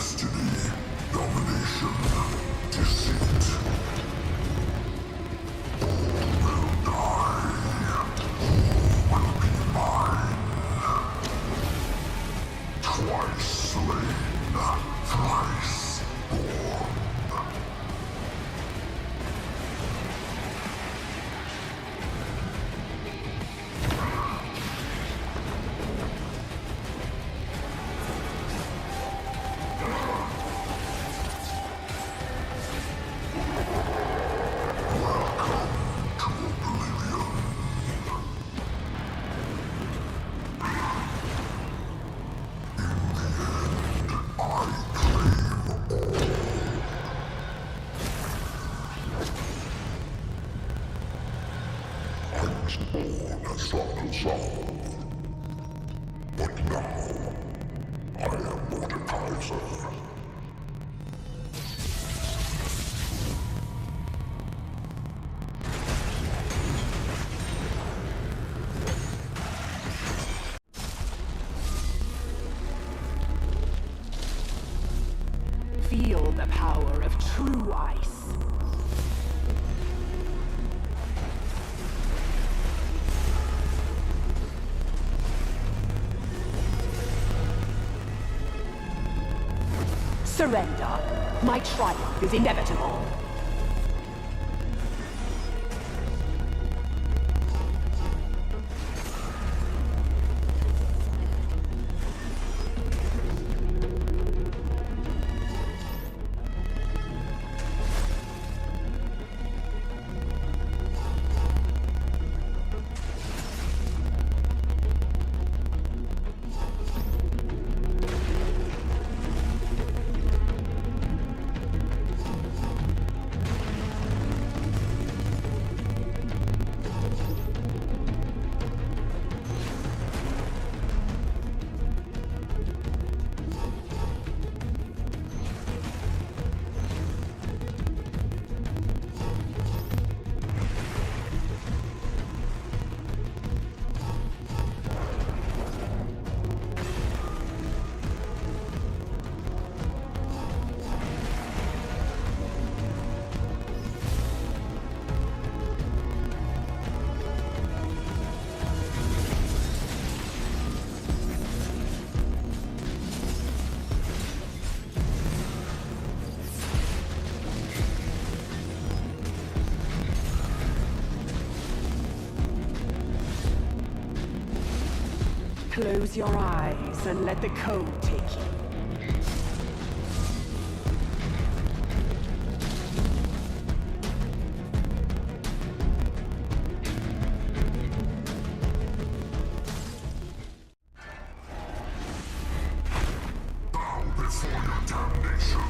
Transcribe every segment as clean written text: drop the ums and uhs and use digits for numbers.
Destiny, domination, deceit. All will die. All will be mine. Twice slain, thrice born. Born as Dr. Soul. But now, I am Mordekaiser. Feel the power of true ice. Surrender. My triumph is inevitable. Close your eyes and let the code take you. Bow before your damnation.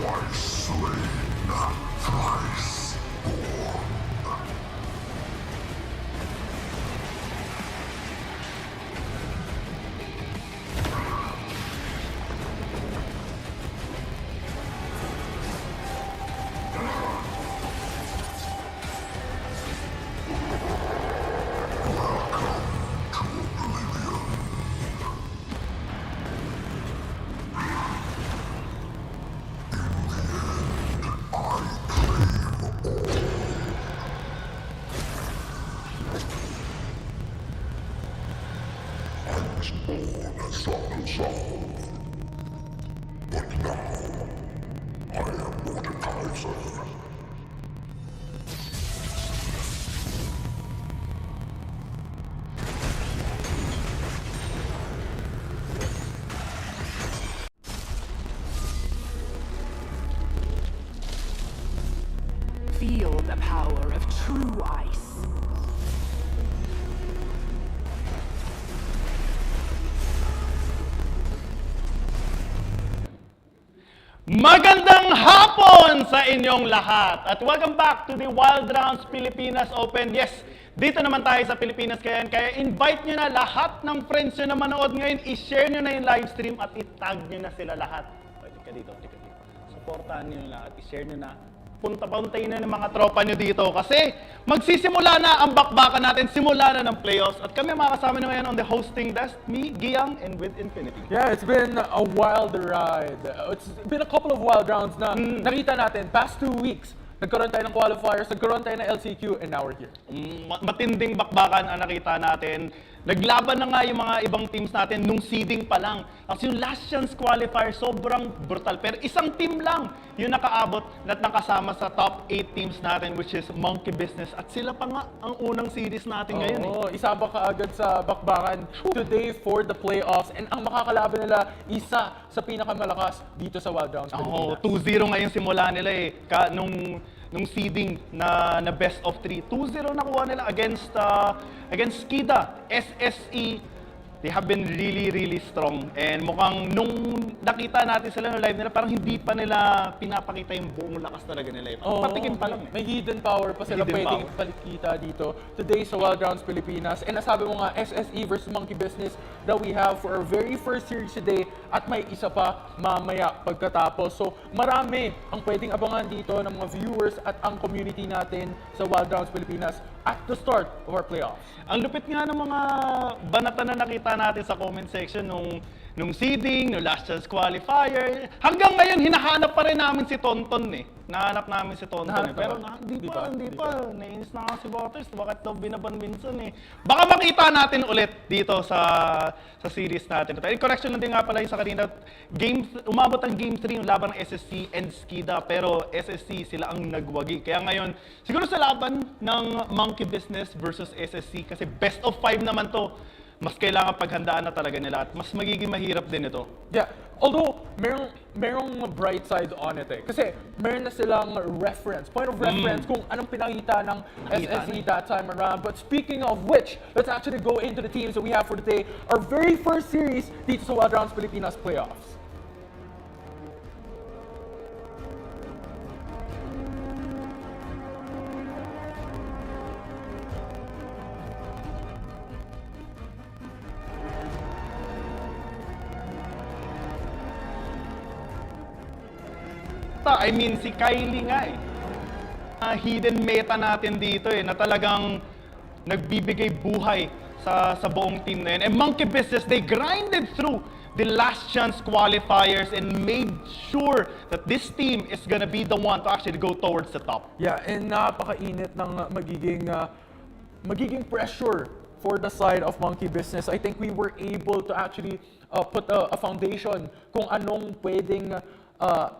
Twice slain, thrice born. Born as Soccer, but now I am Mordekaiser. Feel the power of true ice. Magandang hapon sa inyong lahat at welcome back to the Wild Rounds Pilipinas Open. Yes, dito naman tayo sa Pilipinas kaya invite nyo na lahat ng friends nyo na manood ngayon, i-share nyo na yung live stream at i-tag nyo na sila lahat. Tika dito. Supportahan nyo na at i-share nyo na. Punta-puntayin na ng mga tropa nyo dito kasi magsisimula na ang bakbakan natin, simula na ng playoffs at kami makakasama nyo ngayon on the hosting desk, me, Giyang, and with Infinity. Yeah, it's been a wild ride. It's been a couple of wild rounds na nakita natin past 2 weeks. Nagkaroon tayo ng qualifiers, nagkaroon tayo ng LCQ, and now we're here. Matinding bakbakan ang nakita natin. Naglaban na nga yung mga ibang teams natin nung seeding pa lang. Kasi yung last chance qualifier, sobrang brutal. Pero isang team lang yung nakaabot at nakasama sa top 8 teams natin, which is Monkey Business. At sila pa nga ang unang series natin ngayon. Oo, isabak ka agad sa bakbakan today for the playoffs. And ang makakalaban nila, isa sa pinakamalakas dito sa Wild Rounds Oo, Pilipinas. 2-0 ngayon simula nila eh. Nung seeding na best of 3. 2-0 nakuha nila against Skida, SSE. They have been really strong. And mukhang nung nakita natin sila no live nila, parang hindi pa nila pinapakita yung buong lakas talaga nila. Patikim pa lang eh. May hidden power pa sila Hidden pwedeng power. palikita dito today sa Wild Rounds Pilipinas. And nasabi mo nga, SSE versus Monkey Business that we have for our very first series today at may isa pa mamaya pagkatapos. So marami ang pwedeng abangan dito ng mga viewers at ang community natin sa Wild Rounds Pilipinas at the start of our playoffs. Ang lupit nga ng mga banata na nakita natin sa comment section nung seeding, nung last chance qualifier. Hanggang ngayon, hinahanap pa rin namin si Tonton eh. Nahanap namin si Tonton eh. Pero hindi pa. Nainis na nga si Waters. Bakit daw binaban minsan eh. Baka makita natin ulit dito sa series natin. And correction lang din nga pala yung sa kanina. Umabot ang Game 3 yung laban ng SSC and Skida. Pero SSC sila ang nagwagi. Kaya ngayon, siguro sa laban ng Monkey Business versus SSC, kasi best of 5 naman to, mas kailangan paghandaan na talaga nila at mas magiging mahirap din ito. Yeah, although merong bright side on it eh. Kasi meron na silang point of reference kung anong pinakita ng SSE that time around. But speaking of which, let's actually go into the teams that we have for today. Our very first series dito sa Wild Rounds Pilipinas playoffs. I mean, si Kylie nga eh. Hidden meta natin dito eh, na talagang nagbibigay buhay sa buong team na yun. And Monkey Business, they grinded through the last chance qualifiers and made sure that this team is gonna be the one to actually go towards the top. Yeah, and napakainit ng magiging pressure for the side of Monkey Business. I think we were able to actually put a foundation kung anong pwedeng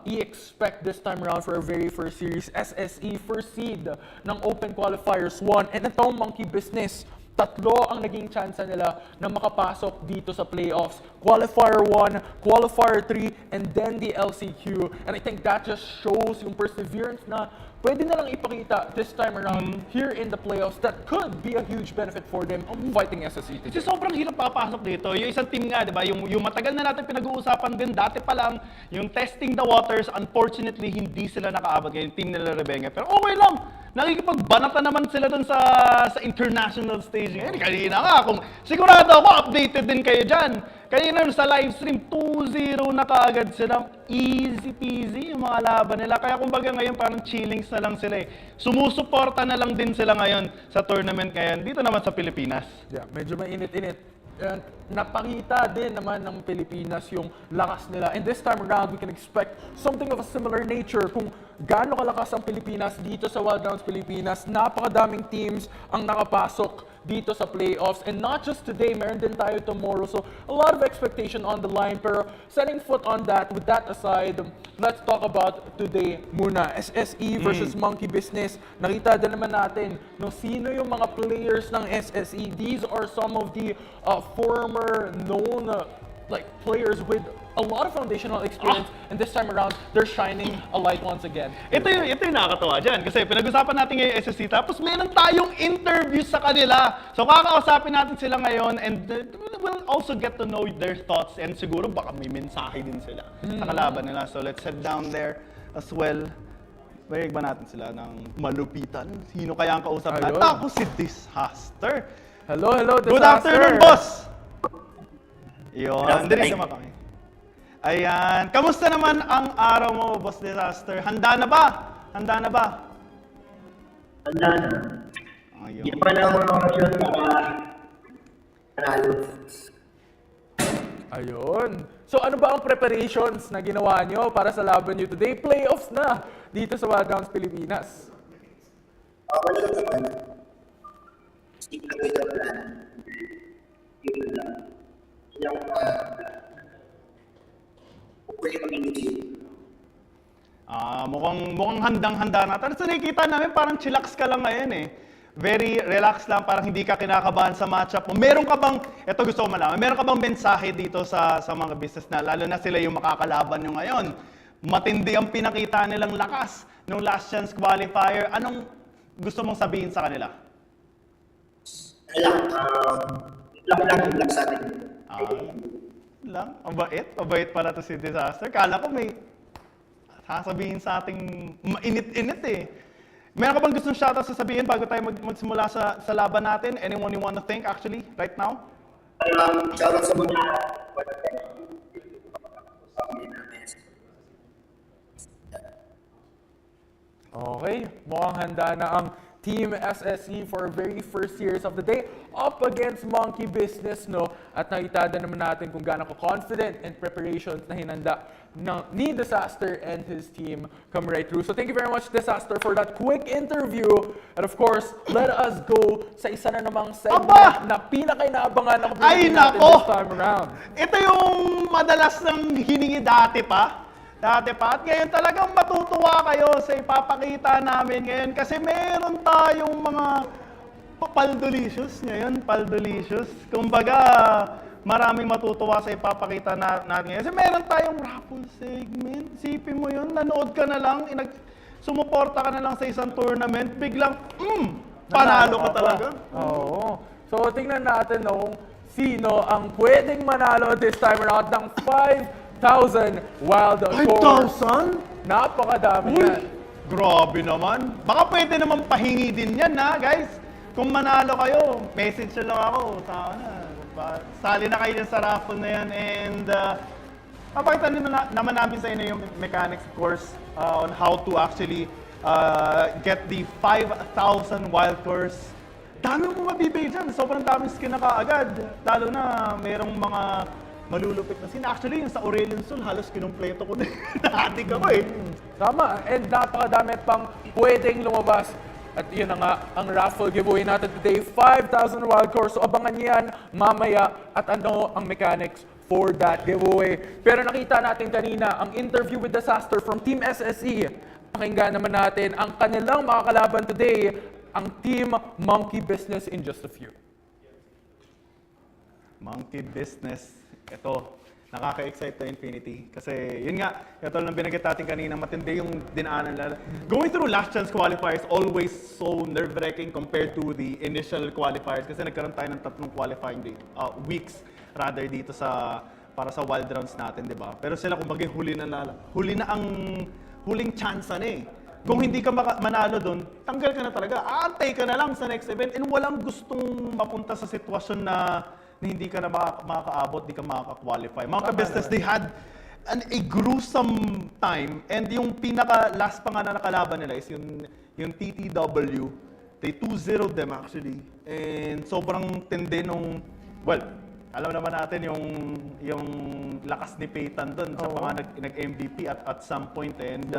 i-expect this time around for our very first series. SSE first seed ng Open Qualifiers 1 and itong Monkey Business tatlo ang naging chance nila na makapasok dito sa playoffs. Qualifier 1, Qualifier 3, and then the LCQ. And I think that just shows yung perseverance na pwede na lang ipakita this time around here in the playoffs that could be a huge benefit for them fighting SSE Kasi today. sobrang hirap papasok dito. Yung isang team nga, di ba? Yung matagal na natin pinag-uusapan din, dati pa lang, yung testing the waters, unfortunately, hindi sila nakaabot ngayon, team nila Rebenge. Pero okay lang. Nakikipagbanata naman sila dun sa international stage ngayon. Kanina nga, kung sigurado ako, updated din kayo dyan. Kanina sa live stream, 2-0 na kaagad sila. Easy peasy yung mga laban nila. Kaya kumbaga ngayon parang chillings na lang sila eh. Sumusuporta na lang din sila ngayon sa tournament ngayon dito naman sa Pilipinas. Yeah, medyo mainit-init. And napakita din naman ng Pilipinas yung lakas nila. And this time around, we can expect something of a similar nature. Kung gaano kalakas ang Pilipinas dito sa Wild Rounds Pilipinas, napakadaming teams ang nakapasok dito sa playoffs. And not just today, meron din tayo tomorrow. So a lot of expectation on the line. Pero setting foot on that, with that aside, let's talk about today muna. SSE versus Monkey Business. Nakita din naman natin no, sino yung mga players ng SSE. These are some of the former known players with a lot of foundational experience, and this time around, they're shining a light once again. Ito yung nakakatawa dyan. Kasi pinag-usapan natin ngayon yung SSC, tapos meron tayong interview sa kanila. So kakausapin natin sila ngayon and we'll also get to know their thoughts and siguro baka may mensahe din sila sa kalaban nila. So let's head down there as well. Bayag ba natin sila ng malupitan? Sino kaya ang kausap natin? Ayun. Ako si Disaster. Hello, Disaster. Good afternoon, boss! Yun, dali ka makakita. Ayan. Kamusta naman ang araw mo, Boss Disaster? Handa na ba? Handa na ba? Handa na. Ayun. Hindi pa lang mga option para panalo. Ayun. So ano ba ang preparations na ginawa nyo para sa laban nyo today? Playoffs na dito sa Wild Rounds Pilipinas. Wala naman. Stick to the plan. Yun lang. Yung pwede mag-initiate. Mukhang handang-handa na. Tapos nakikita namin parang chillax ka lang ngayon eh. Very relaxed lang, parang hindi ka kinakabahan sa matchup mo. Meron ka bang, ito gusto ko malaman, meron ka bang mensahe dito sa mga business na, lalo na sila yung makakalaban nyo ngayon? Matindi ang pinakita nilang lakas nung last chance qualifier. Anong gusto mong sabihin sa kanila? Lang sa atin. Lang? Mabait pala to si Disaster. Kala ko may sasabihin sa ating mainit-init eh. Meron ka bang gustong shoutout sasabihin bago tayo magsimula sa laban natin? Anyone you want to thank actually right now? Shoutout sa mga Okay, mukhang handa na ang Team SSE for very first series of the day up against Monkey Business, no? At nakita din naman natin kung gaano ka-confident and preparations na hinanda ni Disaster and his team come right through. So thank you very much, Disaster, for that quick interview. And of course, let us go sa isa na namang segment na pinaka-inaabangan ng community natin this time around. Ito yung madalas nang hiningi dati pa. At ngayon talagang matutuwa kayo sa ipapakita namin ngayon kasi meron tayong mga paldolicious ngayon, paldolicious. Kumbaga, maraming matutuwa sa ipapakita natin ngayon. Kasi meron tayong raffle segment. Sipin mo yun, nanood ka na lang, sumuporta ka na lang sa isang tournament, biglang, panalo ka talaga. Oo. So tingnan natin kung sino ang pwedeng manalo this time around ng 5,000 wild course. 5,000? Napakadami yan. Grabe naman. Baka pwede naman pahingi din yan ha, guys. Kung manalo kayo, message nyo lang ako. Sali na kayo dyan sa raffle na yan. And papakita naman namin sa inyo yung mechanics, of course, on how to actually get the 5,000 wild course. Dami mo mabibigay dyan. Sobrang daming skin na kaagad. Lalo na merong mga malulupit na scene. Actually, yung sa Aurelion Sol, halos kinumpleto ko din. Nahatig ako eh. Tama. And napakadami pang pwedeng lumabas. At yun na nga, ang raffle giveaway natin today, 5,000 wild course. So abangan yan mamaya at ano ang mechanics for that giveaway. Pero nakita natin kanina ang interview with Disaster from Team SSE. Pakinggan naman natin ang kanilang makakalaban today, ang Team Monkey Business in just a few. Monkey Business. Ito, nakaka-excite to Infinity. Kasi yun nga, ito lang binagit natin kanina, matindi yung dinaanan nila. Going through last chance qualifiers, always so nerve-wracking compared to the initial qualifiers. Kasi nagkaroon tayo ng 3 qualifying weeks rather dito para sa wild rounds natin, di ba? Pero sila kumbaga huli na ang huling chance na eh. Kung hindi ka manalo doon, tanggal ka na talaga. Aantay ka na lang sa next event and walang gustong mapunta sa sitwasyon na hindi ka na makakaabot, hindi ka makaka-qualify. Mga ka-business, they had a gruesome time and yung pinaka-last pa nga na nakalaban nila is yung TTW. They 2-0 them actually. And sobrang tindi nung, well, alam naman natin yung lakas ni Peyton doon sa mga nag-MVP at some point. And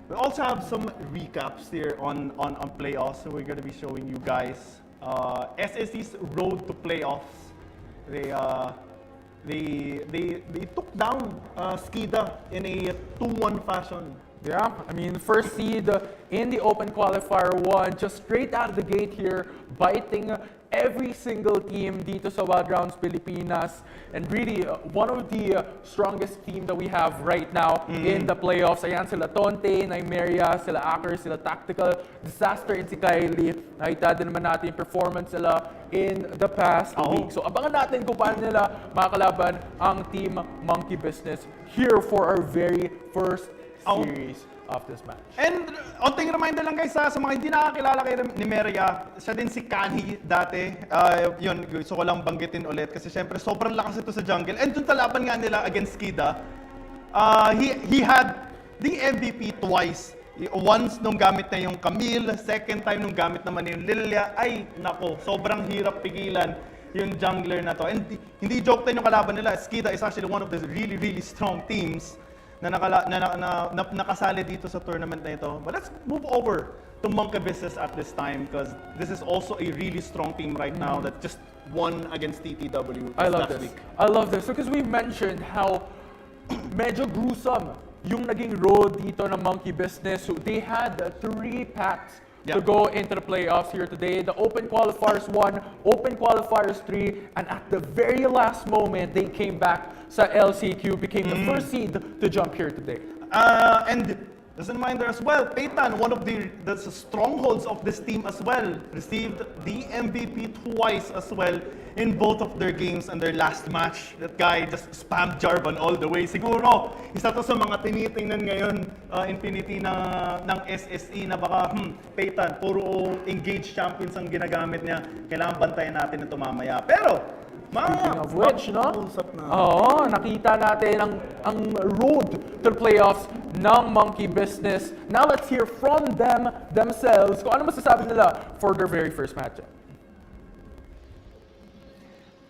we also have some recaps here on playoffs. So we're gonna be showing you guys SSC's road to playoffs. They took down Skida in a 2-1 fashion. Yeah, I mean, first seed in the Open Qualifier 1, just straight out of the gate here, biting every single team dito sa Wild Rounds Pilipinas. And really, one of the strongest team that we have right now in the playoffs. Ayan, sila Tonte, Nymeria, sila Acker, sila Tactical, Disaster, and si Kylie. Nakita din naman natin yung performance nila in the past week. So abangan natin kung paano nila makakalaban ang Team Monkey Business here for our very first series of this match. And onting reminder lang guys sa mga hindi nakakilala kay Nymeria, siya din si Kani dati. Yun, gusto ko lang banggitin ulit kasi syempre sobrang lakas ito sa jungle. And dun sa laban nga nila against Skida, he had the MVP twice. Once nung gamit na yung Camille, second time nung gamit naman yung Lilia. Ay, nako, sobrang hirap pigilan yung jungler na to. And hindi joke tayo yung kalaban nila. Skida is actually one of the really, really strong teams na nakasali dito sa tournament na ito. But let's move over to Monkey Business at this time because this is also a really strong team right now that just won against TTW last week. I love this because we mentioned how medyo gruesome yung naging road dito ng Monkey Business. So they had 3 packs to go into the playoffs here today. The Open Qualifiers 1, Open Qualifiers 3, and at the very last moment, they came back sa LCQ, became the first seed to jump here today. And as a reminder as well, Peyton, one of the strongholds of this team as well, received the MVP twice as well in both of their games and their last match. That guy just spammed Jarvan all the way. Siguro, isa to sa mga tinitingnan ngayon Infinity ng SSE na baka, Peyton, puro engaged champions ang ginagamit niya. Kailangan bantayan natin ito mamaya. Pero, Speaking of which, no? Oo, nakita natin ang road to the playoffs ng Monkey Business. Now let's hear from them themselves kung ano masasabi nila for their very first matchup.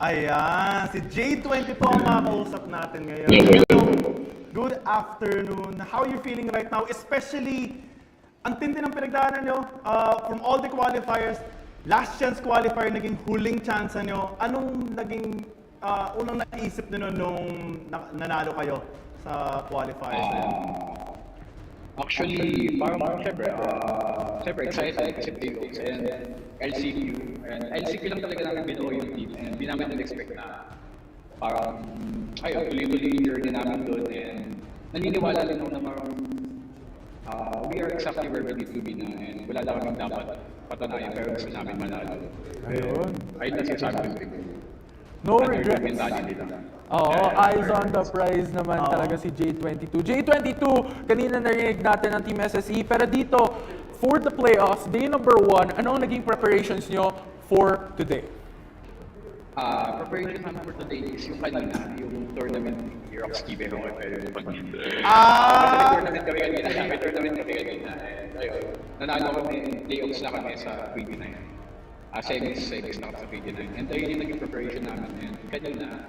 Ayan, si J22 ang makakausap natin ngayon. Good afternoon. How are you feeling right now? Especially, ang tindi ng pinagdaanan nyo from all the qualifiers. Last chance qualifier, naging huling chance nyo. Anong naging unang naisip nyo nung nanalo kayo sa qualifiers na yun? Actually, parang syempre excited kasi playoffs and LCQ. And LCQ lang talaga namin binuo yung team. And hindi namin nag-expect na parang, tuloy-tuloy yung journey namin doon. And naniniwala lang na parang we are exactly where we need to be na. And wala lang kami dapat patunayan pero gusto namin manalo. Ayun. Ayun na sinasabi ko. No regrets. Oo, eyes on the prize naman talaga si J22. J22, kanina narinig natin ang Team SSE, pero dito, for the playoffs, day number 1, ano ang naging preparations nyo for today? Preparation namin for today is yung kanina, yung tournament ni Roxy pero may tournament kami kanina. And ayun, nanalo kami, playoffs na kami sa 29. Semis na kami sa 29. And ayun yung naging preparation namin. And kanina,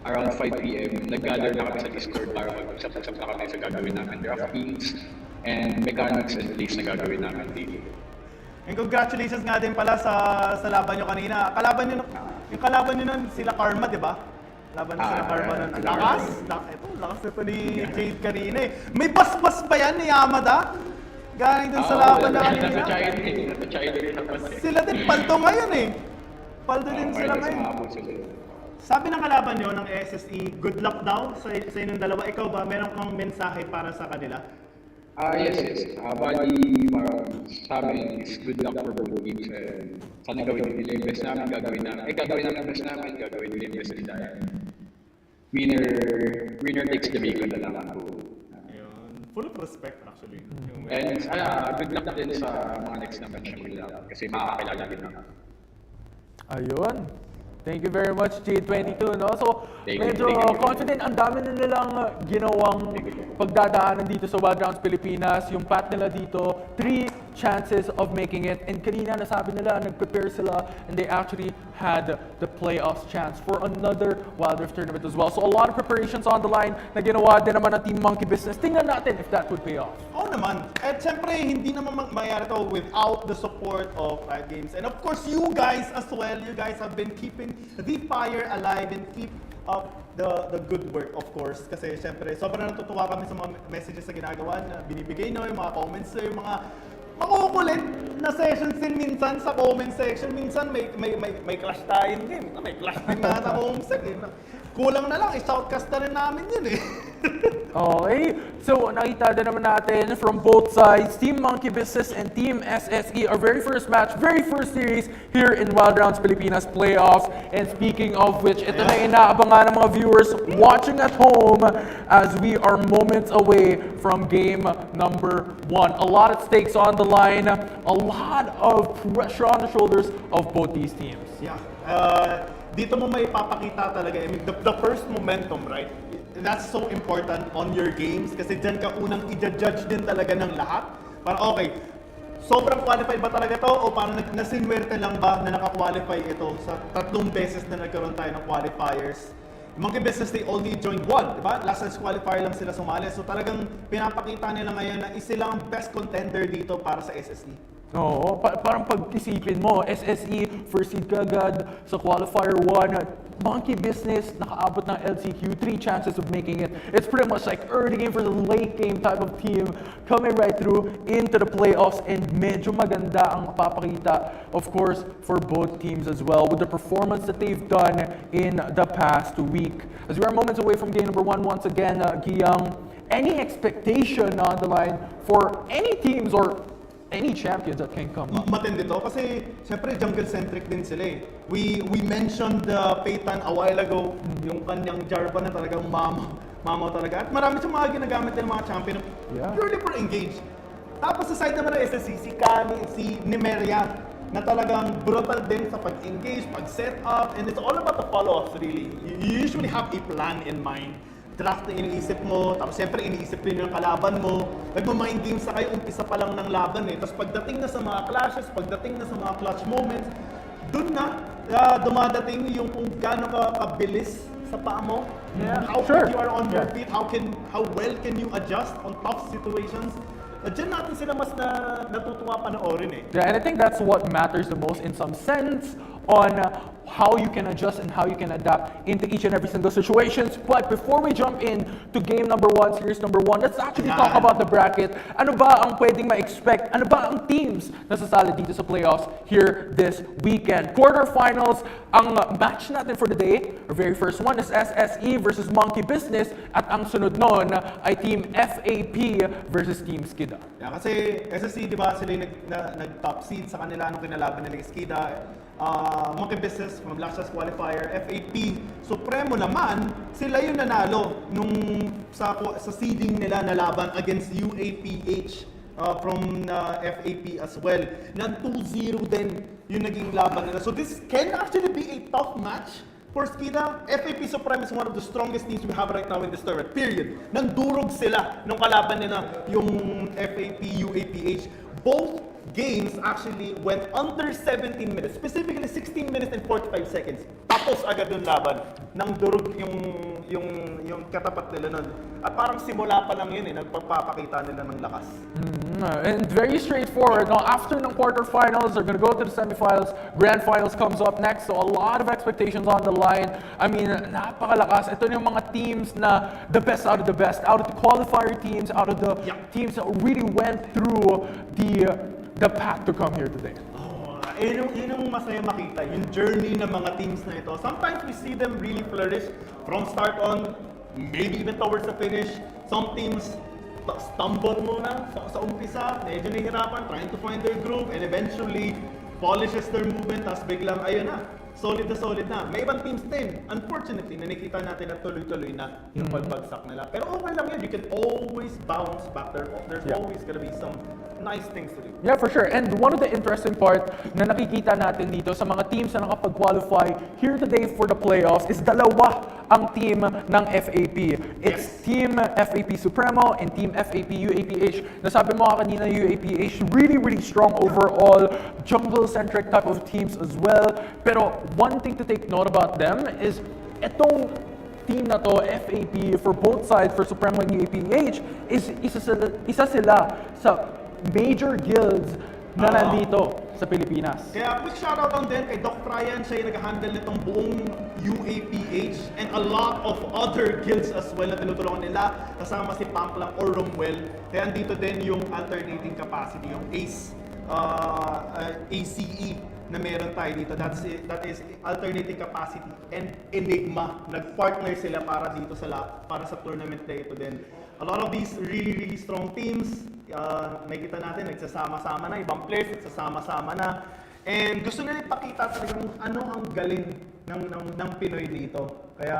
around 5 p.m., nag-gather na kami sa Discord para mag-usap-usap na kami sa gagawin namin. Draft picks and mechanics and plays na gagawin namin dito. And congratulations nga din pala sa laban nyo kanina. Yung kalaban nyo nun, sila Karma, di ba? Laban nyo sila Karma nun. Lakas nito ni Jade kanina eh. May bas-bas ba yan ni Yamada? Galing dun sa laban na kanina. Sila din, paldo ngayon eh. Paldo din sila ngayon. sabi ng kalaban nyo ng SSE, good luck daw sa inyong dalawa. Ikaw ba, meron kang mensahe para sa kanila? Yes. Bali, sa amin is good luck for both teams. Sana gawin nila yung best namin, gagawin namin yung best namin, gagawin nila yung best nila. Winner takes the bacon na lang ako. Full of respect actually. And good luck din sa mga next na match nila kasi makakakilala din naman. Ayun. Thank you very much, J22, no? So, Thank medyo you. confident, ang dami na nilang ginawang pagdadaanan dito sa Wild Rounds Pilipinas. Yung path nila dito, 3 chances of making it. And kanina nasabi nila, nag-prepare sila, and they actually had the playoffs chance for another Wild Rift tournament as well. So, a lot of preparations on the line na ginawa din naman ng Team Monkey Business. Tingnan natin if that would pay off. Oo naman. At syempre, hindi naman mangyayari to without the support of Riot Games. And of course, you guys as well. You guys have been keeping the fire alive and keep up the good work, of course. Kasi syempre, sobrang natutuwa kami sa mga messages na ginagawa na binibigay nyo, yung mga comments nyo, yung mga makukulit na sessions din minsan sa comment section. Minsan may clash tayong game. May clash din na sa home set. Kulang na lang, i-shoutcast na rin namin yun eh. Okay, so nakita din naman natin from both sides, Team Monkey Business and Team SSE, our very first match, very first series here in Wild Rounds Pilipinas playoffs. And speaking of which, ito na inaabangan ng mga viewers watching at home as we are moments away from game number 1. A lot at stakes on the line, a lot of pressure on the shoulders of both these teams. Yeah. Dito mo may papakita talaga. I mean, the first momentum, right? That's so important on your games kasi dyan ka unang i-judge din talaga ng lahat. Para okay, sobrang qualified ba talaga to o parang nasinwerte lang ba na naka-qualify ito sa 3 beses na nagkaroon tayo ng qualifiers? Monkey Business, they only joined 1, di ba? Last chance qualifier lang sila sumali. So talagang pinapakita nila ngayon na sila ang best contender dito para sa SSE. Oo, parang pag-isipin mo, SSE, first seed kagad sa qualifier 1, Monkey Business, nakaabot ng LCQ, 3 chances of making it. It's pretty much like early game for the late game type of team coming right through into the playoffs, and medyo maganda ang papakita, of course, for both teams as well with the performance that they've done in the past week. As we are moments away from game number 1 once again, Giyang, any expectation on the line for any teams or any champions that can come up? Matindi to kasi syempre jungle-centric din sila eh. We mentioned Peyton a while ago, yung kanyang Jarvan na talagang mama talaga. At marami siyang mga ginagamit ng mga champion purely for engage. Tapos sa side naman ng SSC, si Kami, si Nimeria, na talagang brutal din sa pag-engage, pag-set up, and it's all about the follow-ups really. You usually have a plan in mind. Draft na iniisip mo, tapos siyempre iniisip rin yung kalaban mo. Nagmamind games na kayo, umpisa pa lang ng laban eh. Tapos pagdating na sa mga clashes, pagdating na sa mga clutch moments, dun na dumadating yung kung gaano ka kabilis sa paa mo. How quick you are on your feet, how well can you adjust on tough situations. Diyan natin sila mas natutuwa panoorin eh. Yeah, and I think that's what matters the most in some sense on how you can adjust and how you can adapt into each and every single situations. But before we jump in to game number 1, series number 1, let's actually talk about the bracket. Ano ba ang pwedeng ma-expect? Ano ba ang teams na sasali dito sa playoffs here this weekend? Quarterfinals, ang match natin for the day, our very first one is SSE versus Monkey Business, at ang sunod nun ay Team FAP versus Team Skida. Yeah, kasi SSC, di ba, sila nag-top seed sa kanila nung kinalaban nila yung Skida. Monkey Business from last chance qualifier, FAP Supremo naman, sila yung nanalo nung sa seeding nila na laban against UAPH from FAP as well. Nang 2-0 din yung naging laban nila. So this can actually be a tough match for Skida. FAP Supreme is one of the strongest teams we have right now in this tournament, period. Nandurog sila nung kalaban nila yung FAP UAPH. Both games actually went under 17 minutes, specifically 16 minutes and 45 seconds. Tapos agad yung laban. Nang durog yung katapat nila nun. At parang simula pa lang yun eh, nagpapakita nila ng lakas. And very straightforward. Now, after the quarterfinals, they're going to go to the semifinals. Grand finals comes up next. So a lot of expectations on the line. I mean, napakalakas. Ito yung mga teams na the best out of the best. Out of the qualifier teams, out of the teams that really went through the path to come here today. yun yung masaya makita, yung journey ng mga teams na ito. Sometimes we see them really flourish from start on, maybe even towards the finish. Some teams stumble muna sa umpisa, medyo nahihirapan, trying to find their groove, and eventually polishes their movement, tapos biglang, ayun na, solid na. May ibang teams din, unfortunately, na nakita natin na tuloy-tuloy na yung pagbagsak nila. Pero okay lang yun, you can always bounce back. There's always gonna be some nice things to do. Yeah, for sure. And one of the interesting part na nakikita natin dito sa mga teams na nakapag-qualify here today for the playoffs is dalawa ang team ng FAP. It's Team FAP Supremo and Team FAP UAPH. Nasabi mo kanina, UAPH really strong overall, jungle-centric type of teams as well. Pero one thing to take note about them is itong team na to, FAP, for both sides, for Supremo and UAPH, is isa sila sa major guilds na nandito sa Pilipinas. Kaya quick shoutout on din kay Doc Ryan, siya yung nag-handle nitong buong UAPH and a lot of other guilds as well na tinutulungan nila, kasama si Pamplang or Romwell. Kaya andito din yung alternating capacity, yung ACE na meron tayo dito. That is alternating capacity and Enigma. Nag-partner sila para dito para sa tournament na ito din. A lot of these really strong teams, nakikita natin, nagsasama-sama na, ibang players nagsasama-sama na. And gusto nila ipakita talagang ano ang galing ng Pinoy dito. Kaya,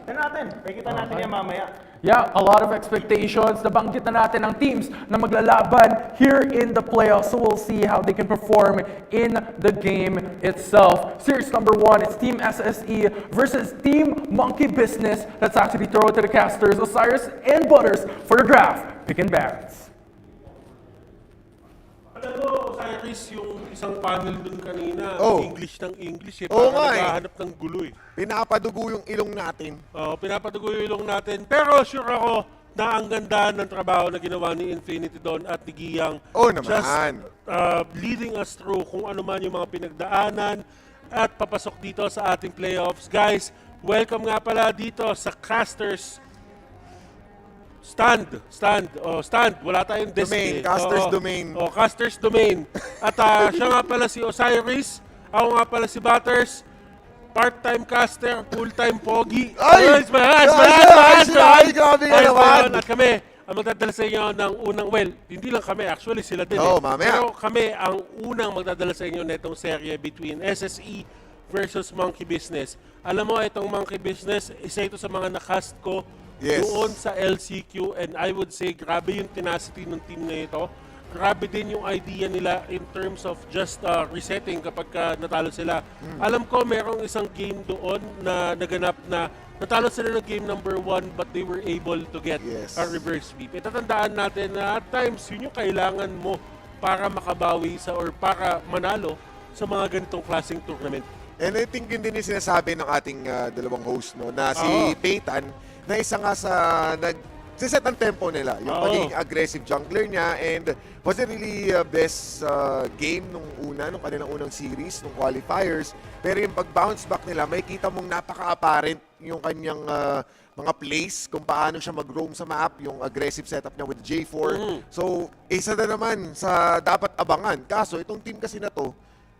nakikita natin yan mamaya. Yeah, a lot of expectations. Nabanggit na natin ang teams na maglalaban here in the playoffs. So we'll see how they can perform in the game itself. Series number 1, it's Team SSE versus Team Monkey Business. Let's actually throw it to the casters, Osiris and Butters, for the draft. Pick and Barons. Alam mo, Osiris, yung isang panel dun kanina, English ng English, Oo parang nga eh. naghahanap ng gulo eh. Pinapadugo yung ilong natin. Pinapadugo yung ilong natin. Pero sure ako na ang ganda ng trabaho na ginawa ni Infinity Dawn at ni Giyang. Naman. Just leading us through kung ano man yung mga pinagdaanan at papasok dito sa ating playoffs. Guys, welcome nga pala dito sa Casters Stand. Wala tayong desk. Domain, Casters Domain. Casters Domain. At siya nga pala si Osiris. Ako nga pala si Butters. Part-time caster, full-time pogi. Ay! Ay, grabe ka naman! At kami, ang magdadala sa inyo ng unang, hindi lang kami, actually sila din. Mamaya. Pero kami ang unang magdadala sa inyo na itong serye between SSE versus Monkey Business. Alam mo, itong Monkey Business, isa ito sa mga nakast ko doon sa LCQ, and I would say grabe yung tenacity ng team na ito. Grabe din yung idea nila in terms of just resetting kapag natalo sila. Alam ko merong isang game doon na naganap na natalo sila ng game number 1 but they were able to get a reverse sweep. Itatandaan natin na at times yun yung kailangan mo para makabawi or para manalo sa mga ganitong klaseng tournament. And I think yun din yung sinasabi ng ating dalawang host, no, na si Peyton, na isa nga sa nag-set ang tempo nila, yung pagiging aggressive jungler niya, and was it really best game nung kanilang unang series, nung qualifiers. Pero yung pag-bounce back nila, may kita mong napaka-apparent yung kanyang mga plays, kung paano siya mag-roam sa map, yung aggressive setup niya with J4. So, isa na naman sa dapat abangan. Kaso, itong team kasi na to,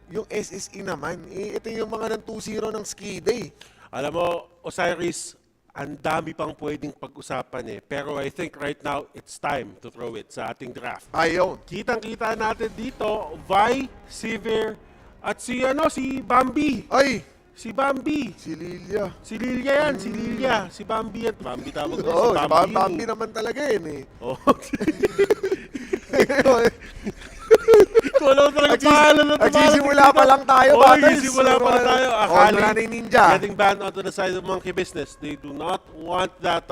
yung SSE naman, ito yung mga ng 2-0 ng Skid eh. Alam mo, Osiris, ang dami pang pwedeng pag-usapan eh. Pero I think right now, it's time to throw it sa ating draft. Ayun. Kitang-kita natin dito, Vi, Sivir, at si Bambi. Ay! Si Bambi. Si Lilia. Si Lilia yan, si Lilia. Si Bambi yan. Bambi tawag ko. Oo, si Bambi naman talaga yun eh. Wala talaga pangalan na Nagsisimula pa lang tayo, Butters. Nagsisimula pa lang tayo. Akali na ninja. Getting banned onto the side of Monkey Business. They do not want that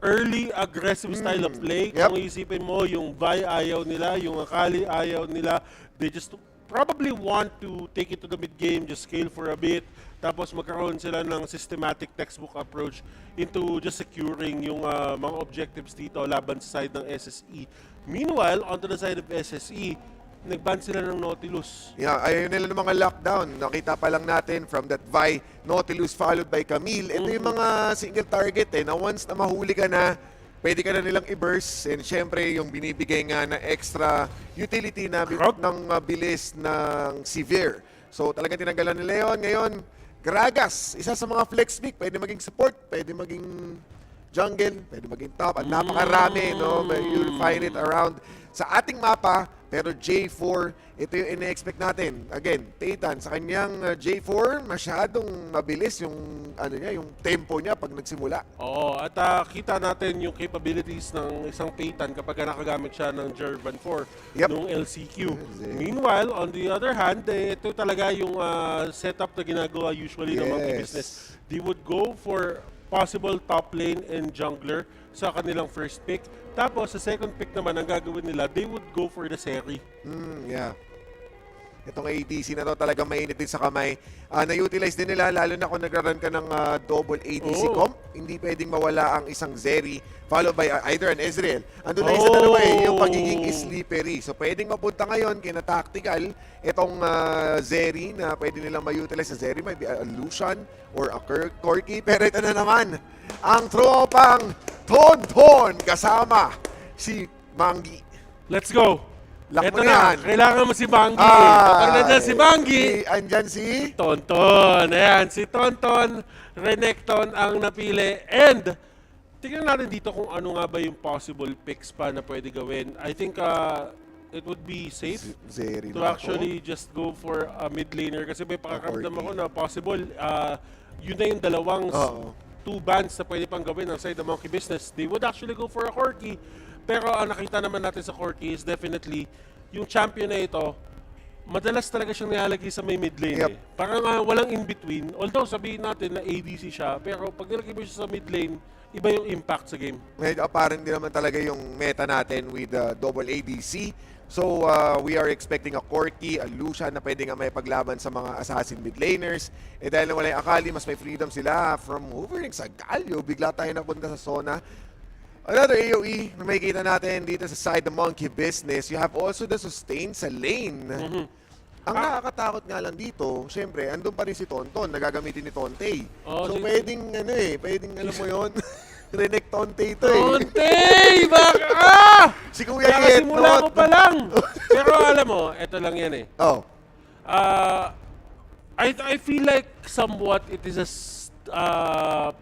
early aggressive style of play. Kung isipin mo, yung Vi ayaw nila, yung Akali ayaw nila. They just probably want to take it to the mid-game, just scale for a bit, tapos magkaroon sila ng systematic textbook approach into just securing yung mga objectives dito laban sa side ng SSE. Meanwhile, onto the side of SSE, nag-ban sila ng Nautilus. Yeah, ayun nila ng mga lockdown. Nakita pa lang natin from that Vi, Nautilus followed by Camille. Ito yung mga single target na once na mahuli ka na, pwede ka na nilang i-burst, and syempre yung binibigay nga na extra utility na ng bilis ng severe. So talagang tinanggalan nila yun. Ngayon, Gragas, isa sa mga flex pick, pwede maging support, pwede maging jungle, pwede maging top, at napakarami, no? You'll find it around sa ating mapa, pero J4, ito yung ine-expect natin. Again, Peyton, sa kanyang J4, masyadong mabilis yung, yung tempo niya pag nagsimula. Oo, at kita natin yung capabilities ng isang Peyton kapag nakagamit siya ng Jervan 4 nung LCQ. Meanwhile, on the other hand, ito talaga yung setup na ginagawa usually ng Monkey Business. They would go for possible top lane and jungler sa kanilang first pick. Tapos, sa second pick naman, ang gagawin nila, they would go for the Seri. Yeah. Itong ADC na to talagang mainit din sa kamay. Na-utilize din nila, lalo na kung nagra-run ka ng double ADC comp. Hindi pwedeng mawala ang isang Zeri, followed by either an Ezreal. Andun na isa dalawa yung pagiging slippery. So, pwedeng mapunta ngayon, kina-tactical, itong Zeri na pwede nilang ma-utilize. Sa Zeri, may a Lucian or a Corki. Pero ito na naman, ang tropang Tonton kasama si Mangi. Let's go! Ito na, kailangan mo si Mangi. Kapag nandyan si Mangi, andyan si Tonton. Ayan, si Tonton, Renekton ang napili. And, tingnan natin dito kung ano nga ba yung possible picks pa na pwede gawin. I think it would be safe to actually just go for a mid laner. Kasi may pakakaramdam ako na possible, yun na yung dalawang two bands na pwede pang gawin outside the Monkey Business. They would actually go for a Corki. Pero ang nakita naman natin sa Corki is definitely yung champion na ito, madalas talaga siyang nilalagay sa may mid lane. Parang walang in-between. Although sabihin natin na ADC siya, pero pag nilagay mo siya sa mid lane, iba yung impact sa game. Medyo apparent din naman talaga yung meta natin with double ADC. So, we are expecting a Corki, a Lucian na pwede nga may paglaban sa mga assassin mid laners. Eh dahil na wala yung Akali, mas may freedom sila from hovering sa Galio. Bigla tayo napunta sa zona. Another AoE na makikita natin dito sa side ng Monkey Business. You have also the sustain sa lane. Ang nakakatakot nga lang dito, syempre, andun pa rin si Tonton, nagagamitin ni Tontei. So, pwedeng, pwedeng, alam mo yun, Renek Tontei ito eh. Tontei! Baka! Si Kuya Yet, simula ko pa lang. Pero alam mo, ito lang yan eh. I feel like somewhat it is a